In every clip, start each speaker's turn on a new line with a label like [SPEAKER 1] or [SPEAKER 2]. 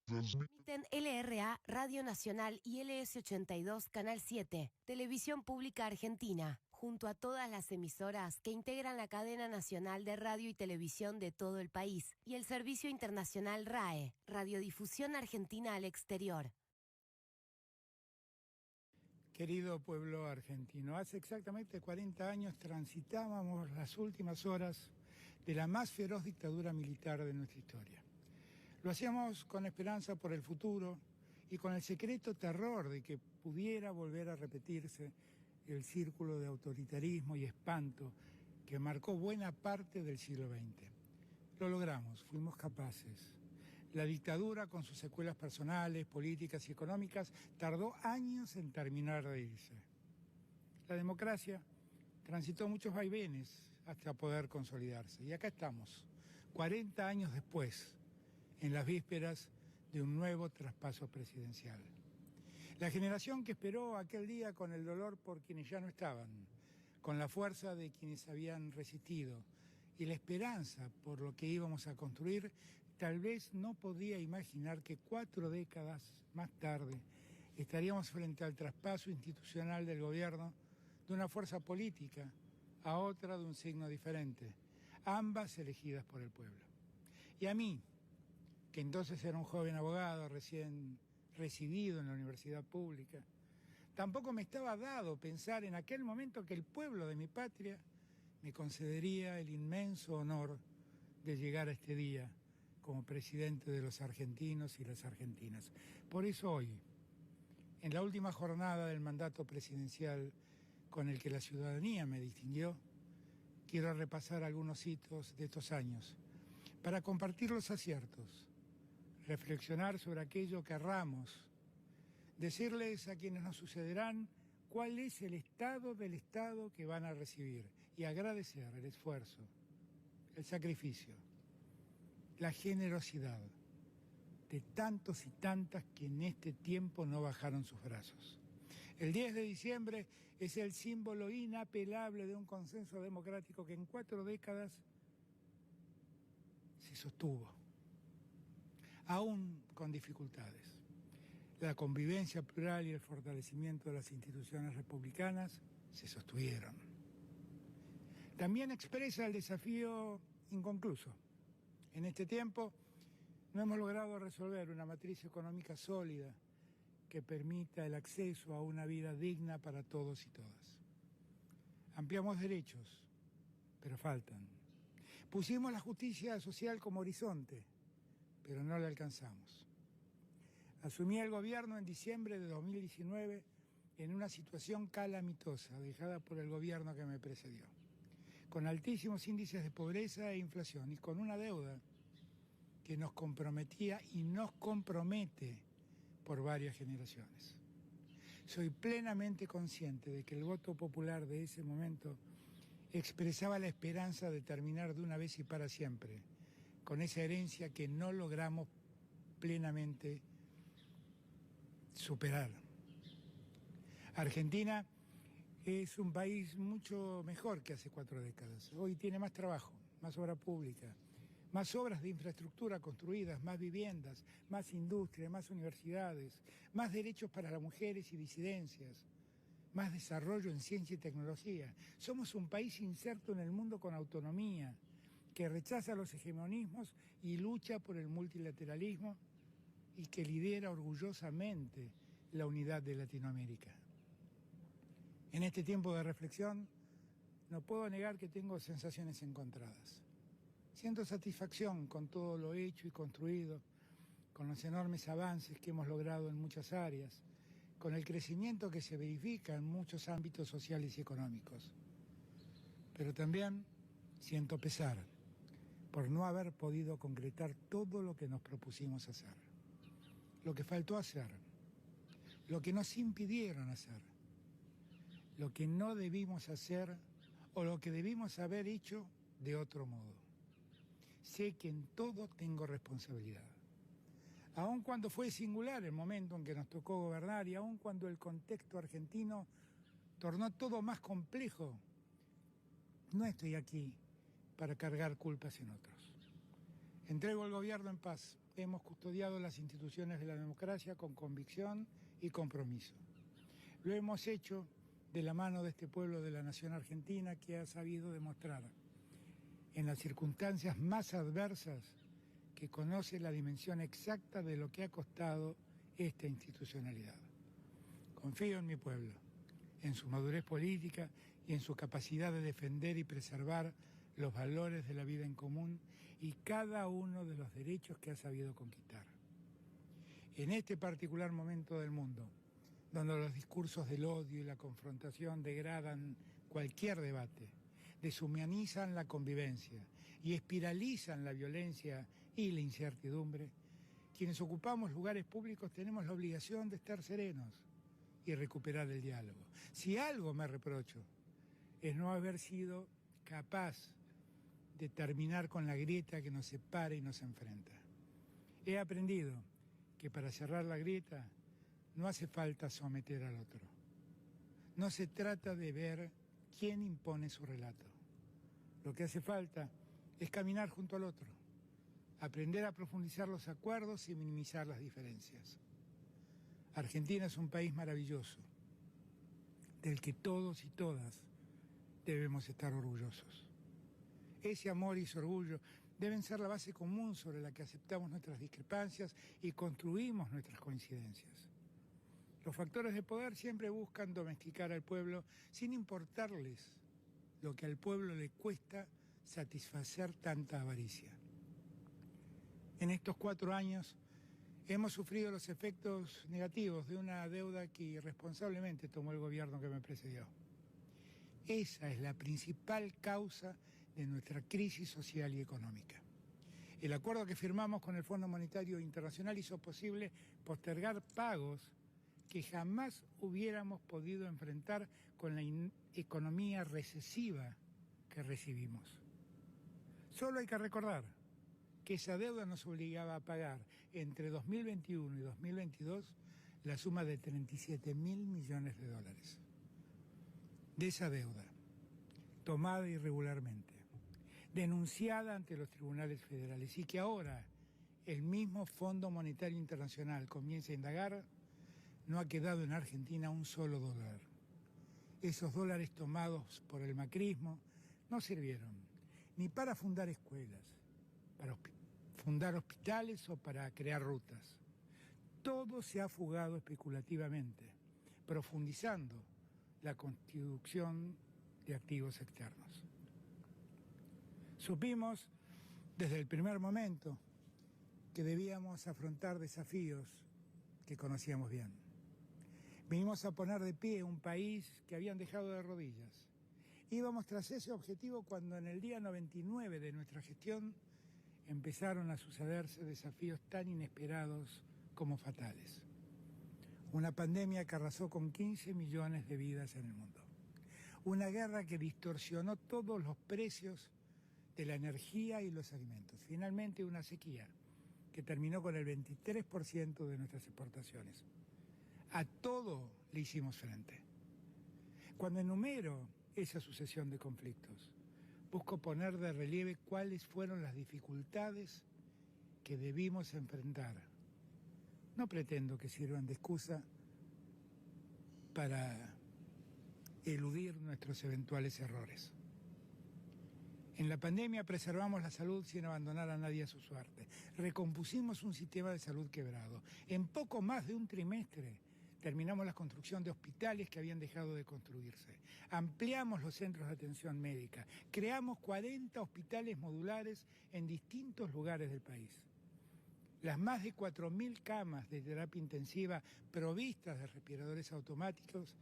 [SPEAKER 1] Transmiten LRA, Radio Nacional y LS82, Canal 7, Televisión Pública Argentina, junto a todas las emisoras que integran la cadena nacional de radio y televisión de todo el país, y el servicio internacional RAE, Radiodifusión Argentina al Exterior.
[SPEAKER 2] Querido pueblo argentino, hace exactamente 40 años transitábamos las últimas horas de la más feroz dictadura militar de nuestra historia. Lo hacíamos con esperanza por el futuro y con el secreto terror de que pudiera volver a repetirse el círculo de autoritarismo y espanto que marcó buena parte del siglo XX. Lo logramos, fuimos capaces. La dictadura, con sus secuelas personales, políticas y económicas, tardó años en terminar de irse. La democracia transitó muchos vaivenes hasta poder consolidarse. Y acá estamos, 40 años después, en las vísperas de un nuevo traspaso presidencial. La generación que esperó aquel día con el dolor por quienes ya no estaban, con la fuerza de quienes habían resistido y la esperanza por lo que íbamos a construir, tal vez no podía imaginar que 4 décadas más tarde estaríamos frente al traspaso institucional del gobierno de una fuerza política a otra de un signo diferente, ambas elegidas por el pueblo. Y a mí, que entonces era un joven abogado recién recibido en la universidad pública, tampoco me estaba dado pensar en aquel momento que el pueblo de mi patria me concedería el inmenso honor de llegar a este día como presidente de los argentinos y las argentinas. Por eso hoy, en la última jornada del mandato presidencial con el que la ciudadanía me distinguió, quiero repasar algunos hitos de estos años para compartir los aciertos, reflexionar sobre aquello que erramos, decirles a quienes nos sucederán cuál es el estado del Estado que van a recibir y agradecer el esfuerzo, el sacrificio, la generosidad de tantos y tantas que en este tiempo no bajaron sus brazos. El 10 de diciembre es el símbolo inapelable de un consenso democrático que en 4 décadas se sostuvo, aún con dificultades. La convivencia plural y el fortalecimiento de las instituciones republicanas se sostuvieron. También expresa el desafío inconcluso. En este tiempo no hemos logrado resolver una matriz económica sólida que permita el acceso a una vida digna para todos y todas. Ampliamos derechos, pero faltan. Pusimos la justicia social como horizonte, pero no la alcanzamos. Asumí el gobierno en diciembre de 2019 en una situación calamitosa dejada por el gobierno que me precedió, con altísimos índices de pobreza e inflación y con una deuda que nos comprometía y nos compromete por varias generaciones. Soy plenamente consciente de que el voto popular de ese momento expresaba la esperanza de terminar de una vez y para siempre con esa herencia que no logramos plenamente superar. Argentina es un país mucho mejor que hace 4 décadas. Hoy tiene más trabajo, más obra pública, más obras de infraestructura construidas, más viviendas, más industria, más universidades, más derechos para las mujeres y disidencias, más desarrollo en ciencia y tecnología. Somos un país inserto en el mundo con autonomía, que rechaza los hegemonismos y lucha por el multilateralismo y que lidera orgullosamente la unidad de Latinoamérica. En este tiempo de reflexión, no puedo negar que tengo sensaciones encontradas. Siento satisfacción con todo lo hecho y construido, con los enormes avances que hemos logrado en muchas áreas, con el crecimiento que se verifica en muchos ámbitos sociales y económicos. Pero también siento pesar por no haber podido concretar todo lo que nos propusimos hacer, lo que faltó hacer, lo que nos impidieron hacer, lo que no debimos hacer o lo que debimos haber hecho de otro modo. Sé que en todo tengo responsabilidad. Aun cuando fue singular el momento en que nos tocó gobernar y aun cuando el contexto argentino tornó todo más complejo, no estoy aquí para cargar culpas en otros. Entrego el gobierno en paz hemos custodiado las instituciones de la democracia con convicción y compromiso. Lo hemos hecho de la mano de este pueblo de la nación argentina que ha sabido demostrar en las circunstancias más adversas que conoce la dimensión exacta de lo que ha costado esta institucionalidad. Confío en mi pueblo, en su madurez política y en su capacidad de defender y preservar los valores de la vida en común y cada uno de los derechos que ha sabido conquistar. En este particular momento del mundo, donde los discursos del odio y la confrontación degradan cualquier debate, deshumanizan la convivencia y espiralizan la violencia y la incertidumbre, quienes ocupamos lugares públicos tenemos la obligación de estar serenos y recuperar el diálogo. Si algo me reprocho, es no haber sido capaz de terminar con la grieta que nos separa y nos enfrenta. He aprendido que para cerrar la grieta no hace falta someter al otro. No se trata de ver quién impone su relato. Lo que hace falta es caminar junto al otro, aprender a profundizar los acuerdos y minimizar las diferencias. Argentina es un país maravilloso, del que todos y todas debemos estar orgullosos. Ese amor y ese orgullo deben ser la base común sobre la que aceptamos nuestras discrepancias y construimos nuestras coincidencias. Los factores de poder siempre buscan domesticar al pueblo sin importarles lo que al pueblo le cuesta satisfacer tanta avaricia. En estos 4 años hemos sufrido los efectos negativos de una deuda que irresponsablemente tomó el gobierno que me precedió. Esa es la principal causa de nuestra crisis social y económica. El acuerdo que firmamos con el Fondo Monetario Internacional hizo posible postergar pagos que jamás hubiéramos podido enfrentar con la economía recesiva que recibimos. Solo hay que recordar que esa deuda nos obligaba a pagar entre 2021 y 2022 la suma de 37.000 millones de dólares. De esa deuda, tomada irregularmente, denunciada ante los tribunales federales y que ahora el mismo Fondo Monetario Internacional comienza a indagar, no ha quedado en Argentina un solo dólar. Esos dólares tomados por el macrismo no sirvieron ni para fundar escuelas, para fundar hospitales o para crear rutas. Todo se ha fugado especulativamente, profundizando la constitución de activos externos. Supimos desde el primer momento que debíamos afrontar desafíos que conocíamos bien. Vinimos a poner de pie un país que habían dejado de rodillas. Íbamos tras ese objetivo cuando en el día 99 de nuestra gestión empezaron a sucederse desafíos tan inesperados como fatales. Una pandemia que arrasó con 15 millones de vidas en el mundo. Una guerra que distorsionó todos los precios de la energía y los alimentos. Finalmente una sequía que terminó con el 23% de nuestras exportaciones. A todo le hicimos frente. Cuando enumero esa sucesión de conflictos, busco poner de relieve cuáles fueron las dificultades que debimos enfrentar. No pretendo que sirvan de excusa para eludir nuestros eventuales errores. En la pandemia preservamos la salud sin abandonar a nadie a su suerte. Recompusimos un sistema de salud quebrado. En poco más de un trimestre terminamos la construcción de hospitales que habían dejado de construirse. Ampliamos los centros de atención médica. Creamos 40 hospitales modulares en distintos lugares del país. Las más de 4.000 camas de terapia intensiva provistas de respiradores automáticos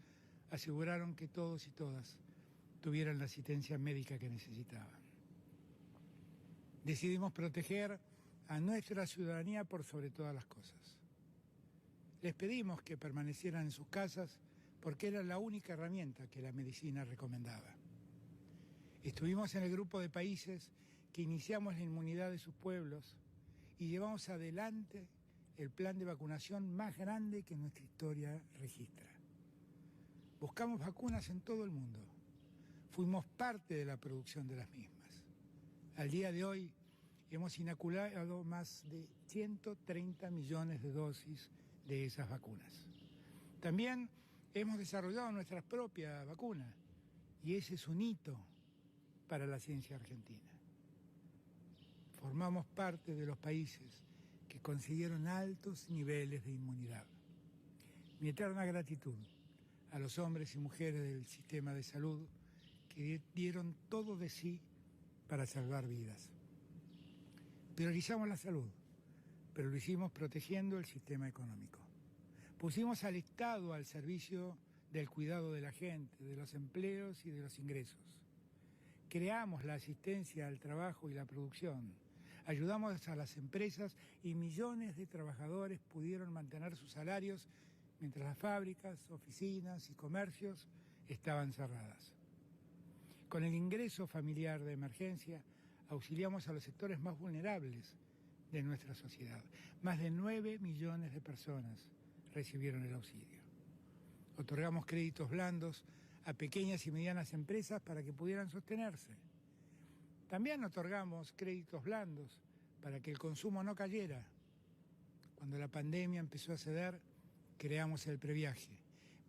[SPEAKER 2] aseguraron que todos y todas tuvieran la asistencia médica que necesitaban. Decidimos proteger a nuestra ciudadanía por sobre todas las cosas. Les pedimos que permanecieran en sus casas porque era la única herramienta que la medicina recomendaba. Estuvimos en el grupo de países que iniciamos la inmunidad de sus pueblos y llevamos adelante el plan de vacunación más grande que nuestra historia registra. Buscamos vacunas en todo el mundo. Fuimos parte de la producción de las mismas. Al día de hoy, hemos inoculado más de 130 millones de dosis de esas vacunas. También hemos desarrollado nuestra propia vacuna y ese es un hito para la ciencia argentina. Formamos parte de los países que consiguieron altos niveles de inmunidad. Mi eterna gratitud a los hombres y mujeres del sistema de salud que dieron todo de sí para salvar vidas. Priorizamos la salud, pero lo hicimos protegiendo el sistema económico. Pusimos al Estado al servicio del cuidado de la gente, de los empleos y de los ingresos. Creamos la asistencia al trabajo y la producción. Ayudamos a las empresas y millones de trabajadores pudieron mantener sus salarios mientras las fábricas, oficinas y comercios estaban cerradas. Con el ingreso familiar de emergencia, auxiliamos a los sectores más vulnerables de nuestra sociedad. Más de 9 millones de personas recibieron el auxilio. Otorgamos créditos blandos a pequeñas y medianas empresas para que pudieran sostenerse. También otorgamos créditos blandos para que el consumo no cayera. Cuando la pandemia empezó a ceder, creamos el previaje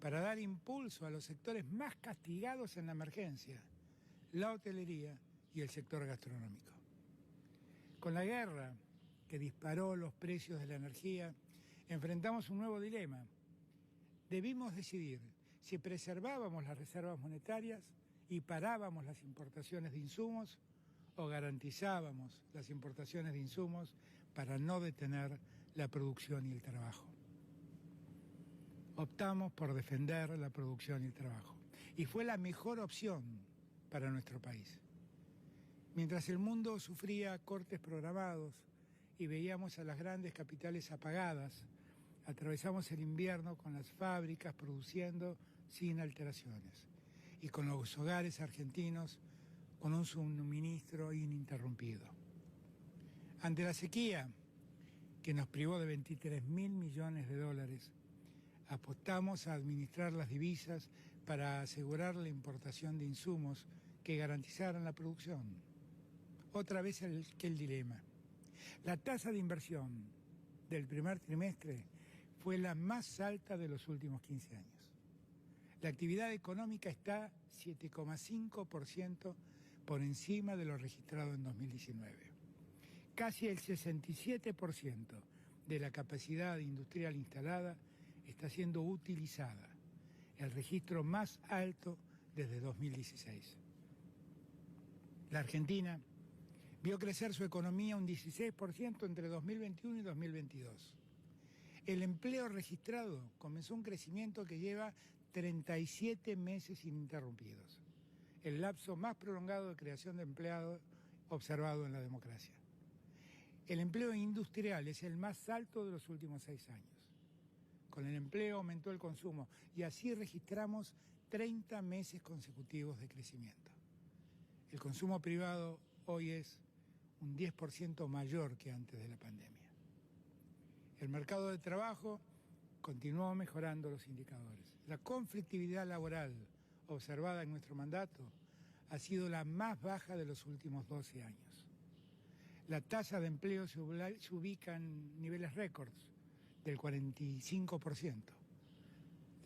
[SPEAKER 2] para dar impulso a los sectores más castigados en la emergencia, la hotelería y el sector gastronómico. Con la guerra que disparó los precios de la energía, enfrentamos un nuevo dilema. Debimos decidir si preservábamos las reservas monetarias y parábamos las importaciones de insumos o garantizábamos las importaciones de insumos para no detener la producción y el trabajo. Optamos por defender la producción y el trabajo y fue la mejor opción para nuestro país. Mientras el mundo sufría cortes programados y veíamos a las grandes capitales apagadas, atravesamos el invierno con las fábricas produciendo sin alteraciones y con los hogares argentinos con un suministro ininterrumpido. Ante la sequía, que nos privó de 23.000 millones de dólares, apostamos a administrar las divisas para asegurar la importación de insumos que garantizaran la producción. Otra vez el dilema. La tasa de inversión del primer trimestre fue la más alta de los últimos 15 años. La actividad económica está 7,5% por encima de lo registrado en 2019. Casi el 67% de la capacidad industrial instalada está siendo utilizada, el registro más alto desde 2016. La Argentina vio crecer su economía un 16% entre 2021 y 2022. El empleo registrado comenzó un crecimiento que lleva 37 meses ininterrumpidos, el lapso más prolongado de creación de empleo observado en la democracia. El empleo industrial es el más alto de los últimos 6 años. Con el empleo aumentó el consumo y así registramos 30 meses consecutivos de crecimiento. El consumo privado hoy es un 10% mayor que antes de la pandemia. El mercado de trabajo continuó mejorando los indicadores. La conflictividad laboral observada en nuestro mandato ha sido la más baja de los últimos 12 años. La tasa de empleo se ubica en niveles récords del 45%.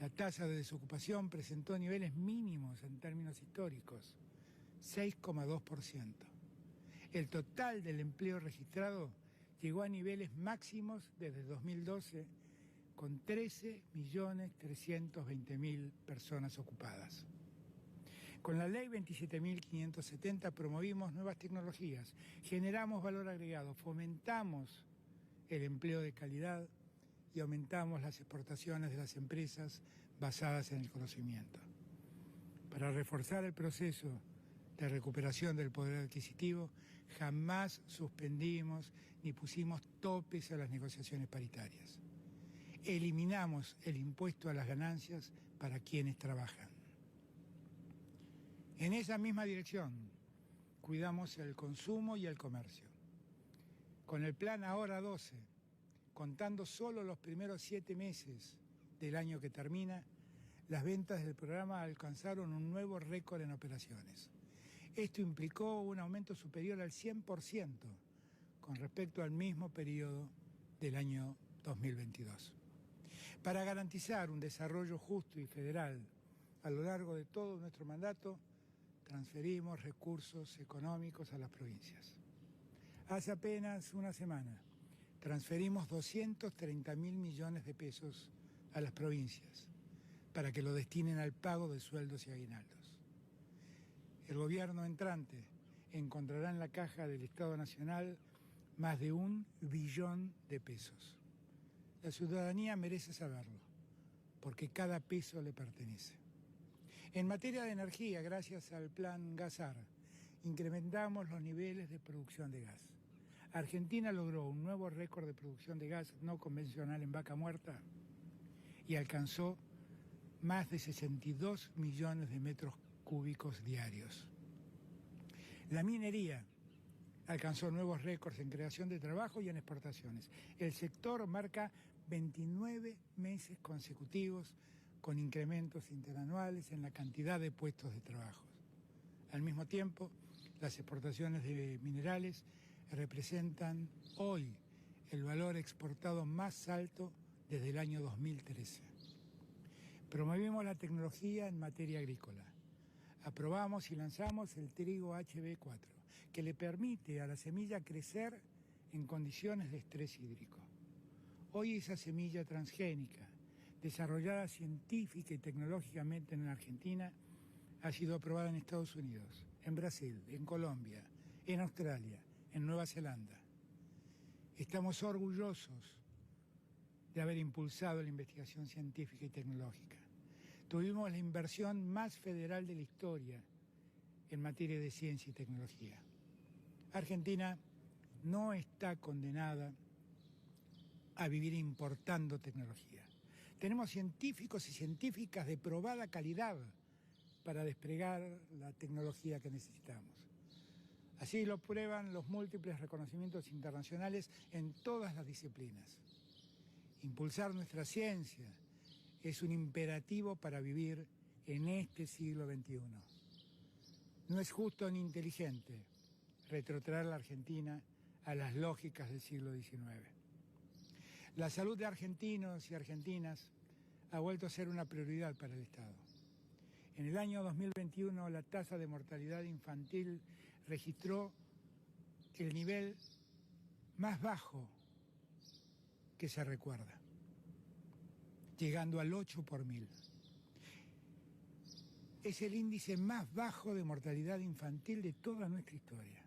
[SPEAKER 2] La tasa de desocupación presentó niveles mínimos en términos históricos, 6,2%. El total del empleo registrado llegó a niveles máximos desde 2012, con 13.320.000 personas ocupadas. Con la Ley 27.570 promovimos nuevas tecnologías, generamos valor agregado, fomentamos el empleo de calidad y aumentamos las exportaciones de las empresas basadas en el conocimiento. Para reforzar el proceso de recuperación del poder adquisitivo, jamás suspendimos ni pusimos topes a las negociaciones paritarias. Eliminamos el impuesto a las ganancias para quienes trabajan. En esa misma dirección, cuidamos el consumo y el comercio. Con el plan Ahora 12, contando solo los primeros 7 meses del año que termina, las ventas del programa alcanzaron un nuevo récord en operaciones. Esto implicó un aumento superior al 100%, con respecto al mismo periodo del año 2022. Para garantizar un desarrollo justo y federal a lo largo de todo nuestro mandato, transferimos recursos económicos a las provincias. Hace apenas una semana transferimos 230.000 millones de pesos a las provincias para que lo destinen al pago de sueldos y aguinaldos. El gobierno entrante encontrará en la caja del Estado Nacional más de 1 billón de pesos. La ciudadanía merece saberlo, porque cada peso le pertenece. En materia de energía, gracias al plan GasAR, incrementamos los niveles de producción de gas. Argentina logró un nuevo récord de producción de gas no convencional en Vaca Muerta y alcanzó más de 62 millones de metros cúbicos diarios. La minería alcanzó nuevos récords en creación de trabajo y en exportaciones. El sector marca 29 meses consecutivos con incrementos interanuales en la cantidad de puestos de trabajo. Al mismo tiempo, las exportaciones de minerales representan hoy el valor exportado más alto desde el año 2013. Promovimos la tecnología en materia agrícola. Aprobamos y lanzamos el trigo HB4, que le permite a la semilla crecer en condiciones de estrés hídrico. Hoy esa semilla transgénica, desarrollada científica y tecnológicamente en Argentina, ha sido aprobada en Estados Unidos, en Brasil, en Colombia, en Australia, en Nueva Zelanda. Estamos orgullosos de haber impulsado la investigación científica y tecnológica. Tuvimos la inversión más federal de la historia en materia de ciencia y tecnología. Argentina no está condenada a vivir importando tecnología. Tenemos científicos y científicas de probada calidad para desplegar la tecnología que necesitamos. Así lo prueban los múltiples reconocimientos internacionales en todas las disciplinas. Impulsar nuestra ciencia es un imperativo para vivir en este siglo XXI. No es justo ni inteligente retrotraer la Argentina a las lógicas del siglo XIX. La salud de argentinos y argentinas ha vuelto a ser una prioridad para el Estado. En el año 2021 la tasa de mortalidad infantil registró el nivel más bajo que se recuerda, llegando al 8 por 1000. Es el índice más bajo de mortalidad infantil de toda nuestra historia.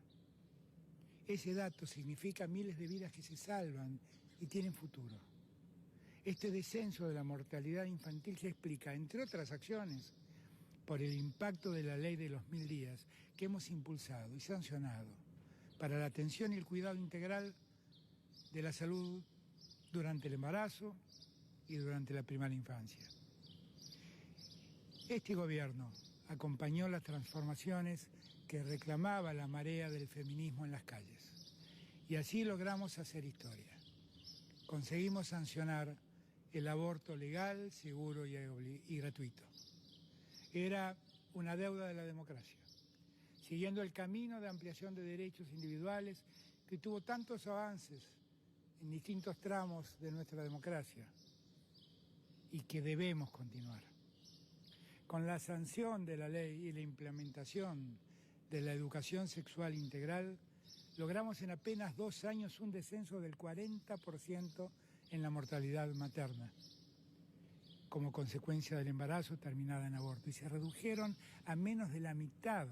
[SPEAKER 2] Ese dato significa miles de vidas que se salvan y tienen futuro. Este descenso de la mortalidad infantil se explica, entre otras acciones, por el impacto de la ley de los 1000 días que hemos impulsado y sancionado para la atención y el cuidado integral de la salud durante el embarazo y durante la primera infancia. Este gobierno acompañó las transformaciones que reclamaba la marea del feminismo en las calles. Y así logramos hacer historia. Conseguimos sancionar el aborto legal, seguro y gratuito. Era una deuda de la democracia, siguiendo el camino de ampliación de derechos individuales que tuvo tantos avances en distintos tramos de nuestra democracia y que debemos continuar. Con la sanción de la ley y la implementación de la educación sexual integral, logramos en apenas 2 años un descenso del 40% en la mortalidad materna, como consecuencia del embarazo terminada en aborto, y se redujeron a menos de la mitad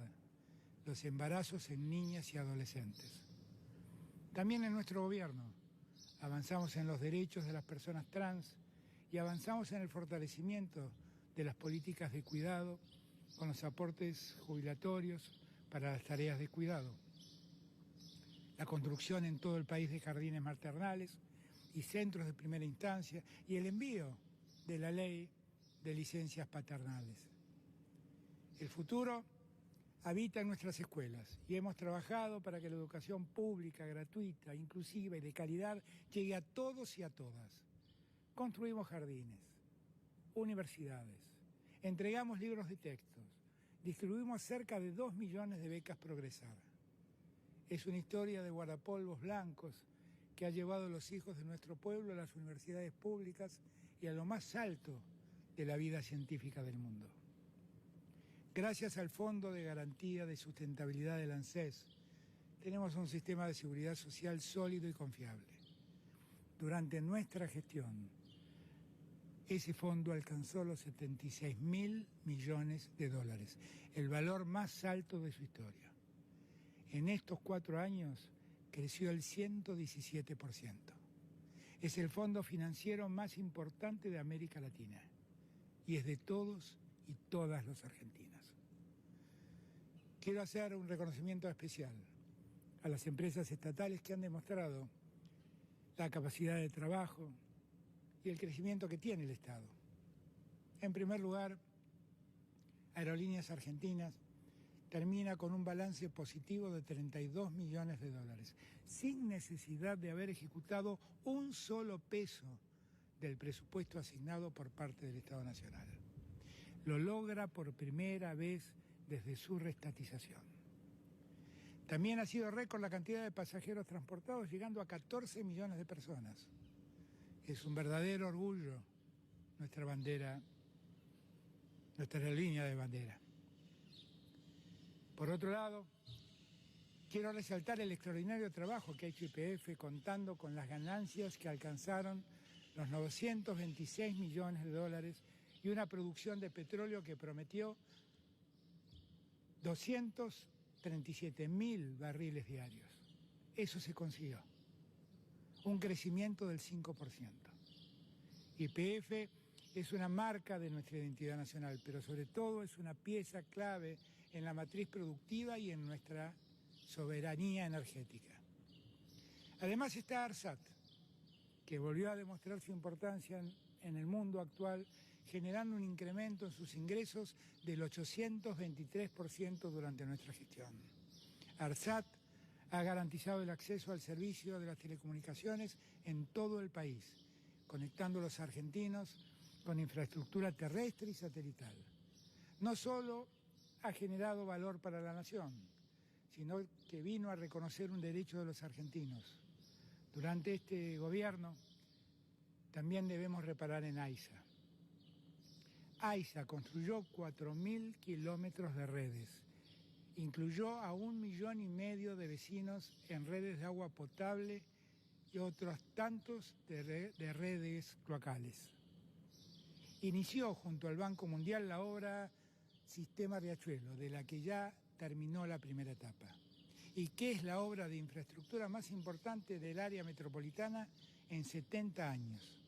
[SPEAKER 2] los embarazos en niñas y adolescentes. También en nuestro gobierno avanzamos en los derechos de las personas trans y avanzamos en el fortalecimiento de las políticas de cuidado con los aportes jubilatorios para las tareas de cuidado, la construcción en todo el país de jardines maternales y centros de primera instancia y el envío de la ley de licencias paternales. El futuro habita en nuestras escuelas y hemos trabajado para que la educación pública, gratuita, inclusiva y de calidad llegue a todos y a todas. Construimos jardines, universidades, entregamos libros de textos, distribuimos cerca de 2 millones de becas Progresar. Es una historia de guardapolvos blancos que ha llevado a los hijos de nuestro pueblo a las universidades públicas y a lo más alto de la vida científica del mundo. Gracias al Fondo de Garantía de Sustentabilidad del ANSES, tenemos un sistema de seguridad social sólido y confiable. Durante nuestra gestión, ese fondo alcanzó los 76.000 millones de dólares, el valor más alto de su historia. En estos 4 años creció el 117%. Es el fondo financiero más importante de América Latina y es de todos y todas los argentinos. Quiero hacer un reconocimiento especial a las empresas estatales que han demostrado la capacidad de trabajo y el crecimiento que tiene el Estado. En primer lugar, Aerolíneas Argentinas termina con un balance positivo de 32 millones de dólares, sin necesidad de haber ejecutado un solo peso del presupuesto asignado por parte del Estado Nacional. Lo logra por primera vez desde su reestatización. También ha sido récord la cantidad de pasajeros transportados, llegando a 14 millones de personas. Es un verdadero orgullo nuestra bandera, nuestra aerolínea de bandera. Por otro lado, quiero resaltar el extraordinario trabajo que ha hecho YPF contando con las ganancias que alcanzaron los 926 millones de dólares y una producción de petróleo que prometió 237.000 barriles diarios. Eso se consiguió. Un crecimiento del 5%. YPF es una marca de nuestra identidad nacional, pero sobre todo es una pieza clave en la matriz productiva y en nuestra soberanía energética. Además está ARSAT, que volvió a demostrar su importancia en el mundo actual, generando un incremento en sus ingresos del 823% durante nuestra gestión. ARSAT ha garantizado el acceso al servicio de las telecomunicaciones en todo el país, conectando a los argentinos con infraestructura terrestre y satelital. No solo ha generado valor para la nación, sino que vino a reconocer un derecho de los argentinos. Durante este gobierno también debemos reparar en AISA. AISA construyó 4.000 kilómetros de redes, incluyó a 1,5 millones de vecinos en redes de agua potable y otros tantos de redes cloacales. Inició junto al Banco Mundial la obra Sistema Riachuelo, de la que ya terminó la primera etapa, y que es la obra de infraestructura más importante del área metropolitana en 70 años,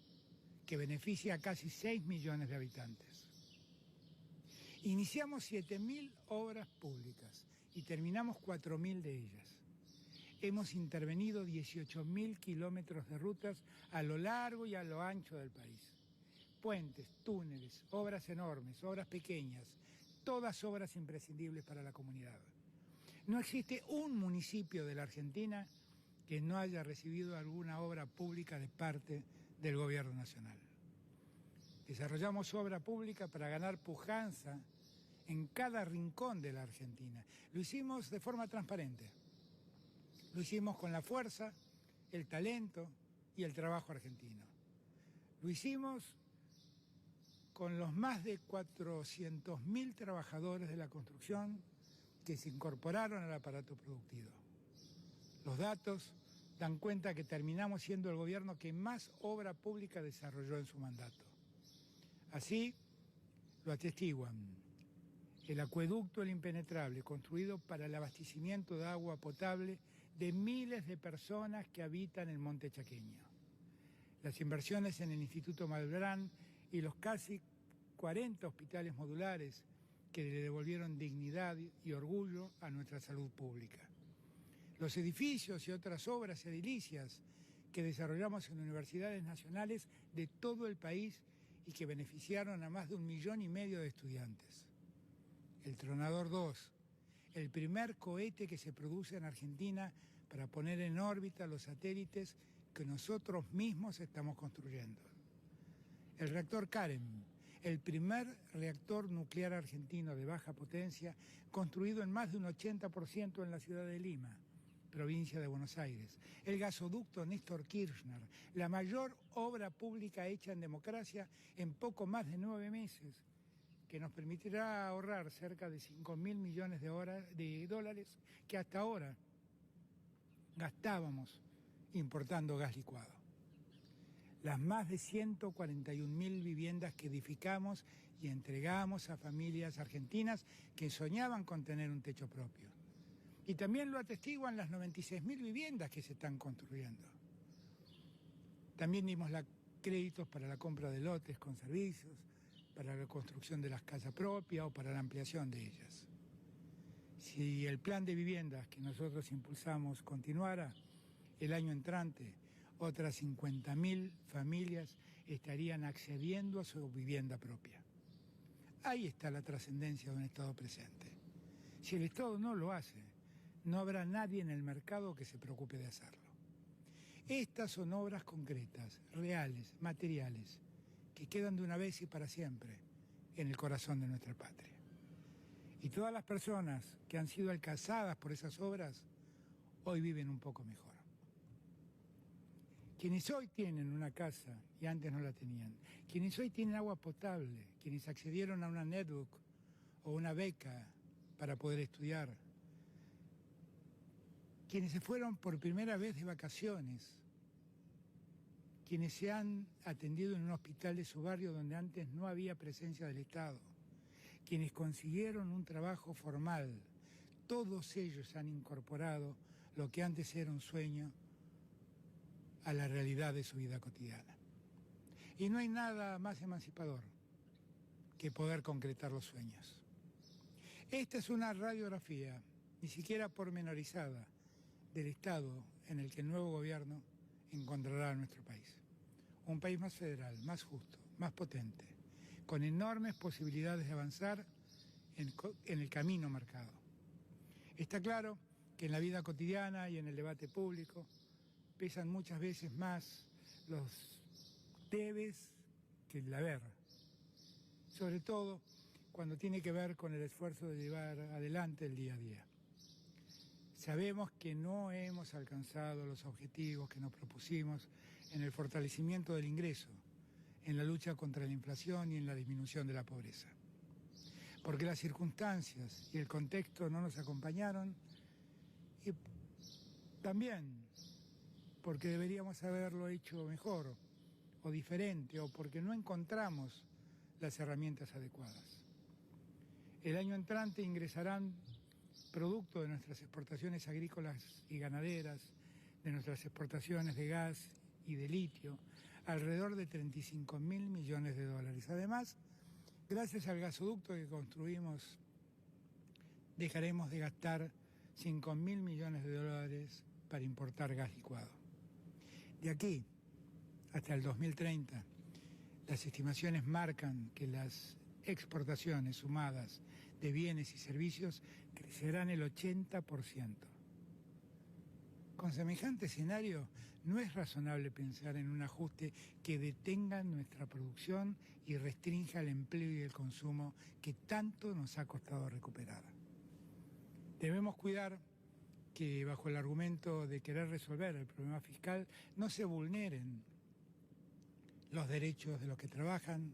[SPEAKER 2] que beneficia a casi 6 millones de habitantes. Iniciamos 7.000 obras públicas y terminamos 4.000 de ellas. Hemos intervenido 18.000 kilómetros de rutas a lo largo y a lo ancho del país. Puentes, túneles, obras enormes, obras pequeñas, todas obras imprescindibles para la comunidad. No existe un municipio de la Argentina que no haya recibido alguna obra pública de parte del Gobierno Nacional. Desarrollamos obra pública para ganar pujanza en cada rincón de la Argentina. Lo hicimos de forma transparente. Lo hicimos con la fuerza, el talento y el trabajo argentino. Lo hicimos con los más de 400.000 trabajadores de la construcción que se incorporaron al aparato productivo. Los datos dan cuenta que terminamos siendo el gobierno que más obra pública desarrolló en su mandato. Así lo atestiguan el acueducto El Impenetrable, construido para el abastecimiento de agua potable de miles de personas que habitan el Monte Chaqueño. Las inversiones en el Instituto Malbrán y los casi 40 hospitales modulares que le devolvieron dignidad y orgullo a nuestra salud pública. Los edificios y otras obras edilicias que desarrollamos en universidades nacionales de todo el país y que beneficiaron a más de 1,5 millones de estudiantes. El Tronador 2, el primer cohete que se produce en Argentina para poner en órbita los satélites que nosotros mismos estamos construyendo. El reactor Karen, el primer reactor nuclear argentino de baja potencia, construido en más de un 80% en la ciudad de Lima, provincia de Buenos Aires, el gasoducto Néstor Kirchner, la mayor obra pública hecha en democracia en poco más de 9 meses, que nos permitirá ahorrar cerca de 5.000 millones de dólares que hasta ahora gastábamos importando gas licuado. Las más de 141.000 viviendas que edificamos y entregamos a familias argentinas que soñaban con tener un techo propio. Y también lo atestiguan las 96.000 viviendas que se están construyendo. También dimos créditos para la compra de lotes con servicios, para la construcción de las casas propias o para la ampliación de ellas. Si el plan de viviendas que nosotros impulsamos continuara, el año entrante, otras 50.000 familias estarían accediendo a su vivienda propia. Ahí está la trascendencia de un Estado presente. Si el Estado no lo hace, no habrá nadie en el mercado que se preocupe de hacerlo. Estas son obras concretas, reales, materiales, que quedan de una vez y para siempre en el corazón de nuestra patria. Y todas las personas que han sido alcanzadas por esas obras, hoy viven un poco mejor. Quienes hoy tienen una casa y antes no la tenían, quienes hoy tienen agua potable, quienes accedieron a una netbook o una beca para poder estudiar, quienes se fueron por primera vez de vacaciones, quienes se han atendido en un hospital de su barrio donde antes no había presencia del Estado, quienes consiguieron un trabajo formal, todos ellos han incorporado lo que antes era un sueño a la realidad de su vida cotidiana. Y no hay nada más emancipador que poder concretar los sueños. Esta es una radiografía, ni siquiera pormenorizada, del estado en el que el nuevo gobierno encontrará a nuestro país. Un país más federal, más justo, más potente, con enormes posibilidades de avanzar en el camino marcado. Está claro que en la vida cotidiana y en el debate público pesan muchas veces más los debes que el haber, sobre todo cuando tiene que ver con el esfuerzo de llevar adelante el día a día. Sabemos que no hemos alcanzado los objetivos que nos propusimos en el fortalecimiento del ingreso, en la lucha contra la inflación y en la disminución de la pobreza. Porque las circunstancias y el contexto no nos acompañaron y también porque deberíamos haberlo hecho mejor o diferente o porque no encontramos las herramientas adecuadas. El año entrante ingresarán, producto de nuestras exportaciones agrícolas y ganaderas, de nuestras exportaciones de gas y de litio, alrededor de 35.000 millones de dólares. Además, gracias al gasoducto que construimos, dejaremos de gastar 5.000 millones de dólares para importar gas licuado. De aquí hasta el 2030, las estimaciones marcan que las exportaciones sumadas de bienes y servicios crecerán el 80%. Con semejante escenario, no es razonable pensar en un ajuste que detenga nuestra producción y restrinja el empleo y el consumo que tanto nos ha costado recuperar. Debemos cuidar que bajo el argumento de querer resolver el problema fiscal no se vulneren los derechos de los que trabajan,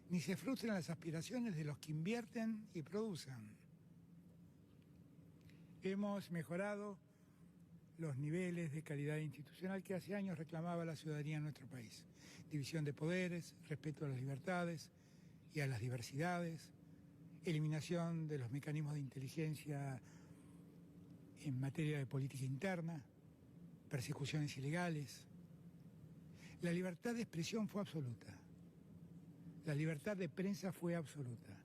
[SPEAKER 2] ni se frustren las aspiraciones de los que invierten y producen. Hemos mejorado los niveles de calidad institucional que hace años reclamaba la ciudadanía en nuestro país. División de poderes, respeto a las libertades y a las diversidades, eliminación de los mecanismos de inteligencia en materia de política interna, persecuciones ilegales. La libertad de expresión fue absoluta. La libertad de prensa fue absoluta.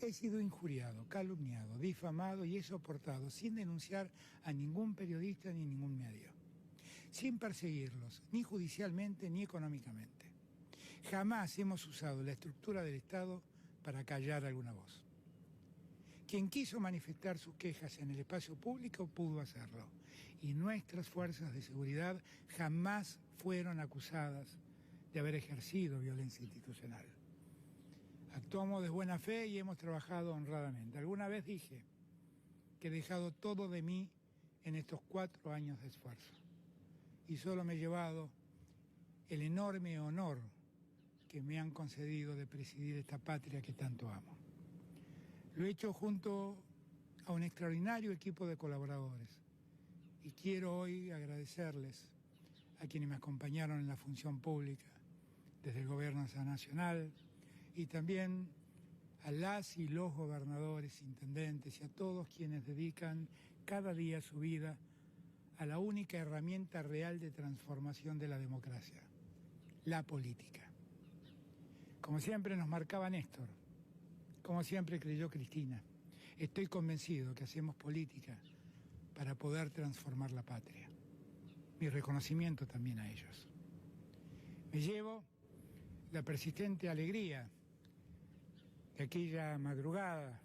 [SPEAKER 2] He sido injuriado, calumniado, difamado y he soportado sin denunciar a ningún periodista ni ningún medio, sin perseguirlos, ni judicialmente ni económicamente. Jamás hemos usado la estructura del Estado para callar alguna voz. Quien quiso manifestar sus quejas en el espacio público pudo hacerlo, y nuestras fuerzas de seguridad jamás fueron acusadas de haber ejercido violencia institucional. Actuamos de buena fe y hemos trabajado honradamente. Alguna vez dije que he dejado todo de mí en estos 4 años de esfuerzo. Y solo me he llevado el enorme honor que me han concedido de presidir esta patria que tanto amo. Lo he hecho junto a un extraordinario equipo de colaboradores y quiero hoy agradecerles a quienes me acompañaron en la función pública desde el Gobierno Nacional y también a las y los gobernadores, intendentes y a todos quienes dedican cada día su vida a la única herramienta real de transformación de la democracia, la política. Como siempre nos marcaba Néstor, como siempre creyó Cristina, estoy convencido que hacemos política para poder transformar la patria. Mi reconocimiento también a ellos. Me llevo la persistente alegría de aquella madrugada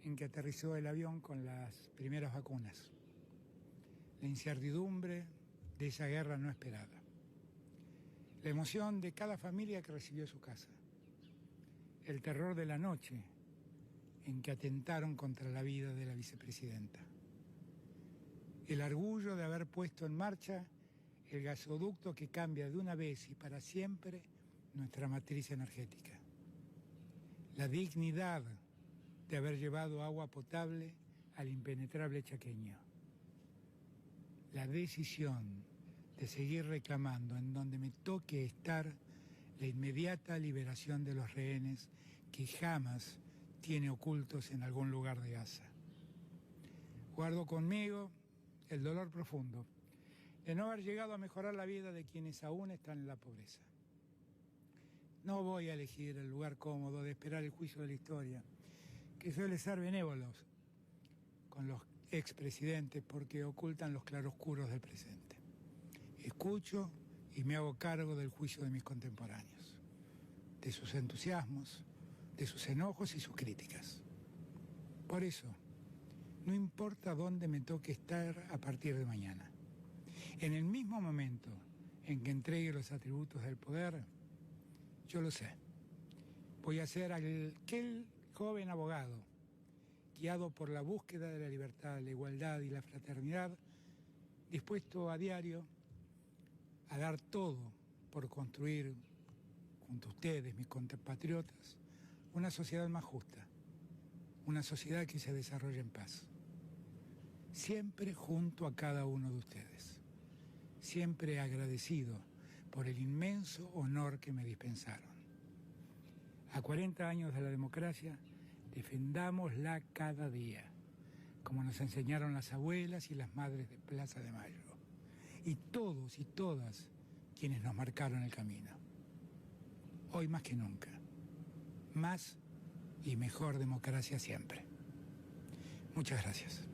[SPEAKER 2] en que aterrizó el avión con las primeras vacunas, la incertidumbre de esa guerra no esperada, la emoción de cada familia que recibió su casa, el terror de la noche en que atentaron contra la vida de la vicepresidenta, el orgullo de haber puesto en marcha el gasoducto que cambia de una vez y para siempre nuestra matriz energética, la dignidad de haber llevado agua potable al impenetrable chaqueño, la decisión de seguir reclamando en donde me toque estar la inmediata liberación de los rehenes que jamás tiene ocultos en algún lugar de Gaza. Guardo conmigo el dolor profundo de no haber llegado a mejorar la vida de quienes aún están en la pobreza. No voy a elegir el lugar cómodo de esperar el juicio de la historia, que suele ser benévolo con los expresidentes porque ocultan los claroscuros del presente. Escucho y me hago cargo del juicio de mis contemporáneos, de sus entusiasmos, de sus enojos y sus críticas. Por eso, no importa dónde me toque estar a partir de mañana. En el mismo momento en que entregue los atributos del poder, yo lo sé. Voy a ser aquel joven abogado, guiado por la búsqueda de la libertad, la igualdad y la fraternidad, dispuesto a diario a dar todo por construir, junto a ustedes, mis compatriotas, una sociedad más justa, una sociedad que se desarrolle en paz. Siempre junto a cada uno de ustedes, siempre agradecido por el inmenso honor que me dispensaron. A 40 años de la democracia, defendámosla cada día, como nos enseñaron las abuelas y las madres de Plaza de Mayo, y todos y todas quienes nos marcaron el camino. Hoy más que nunca, más y mejor democracia siempre. Muchas gracias.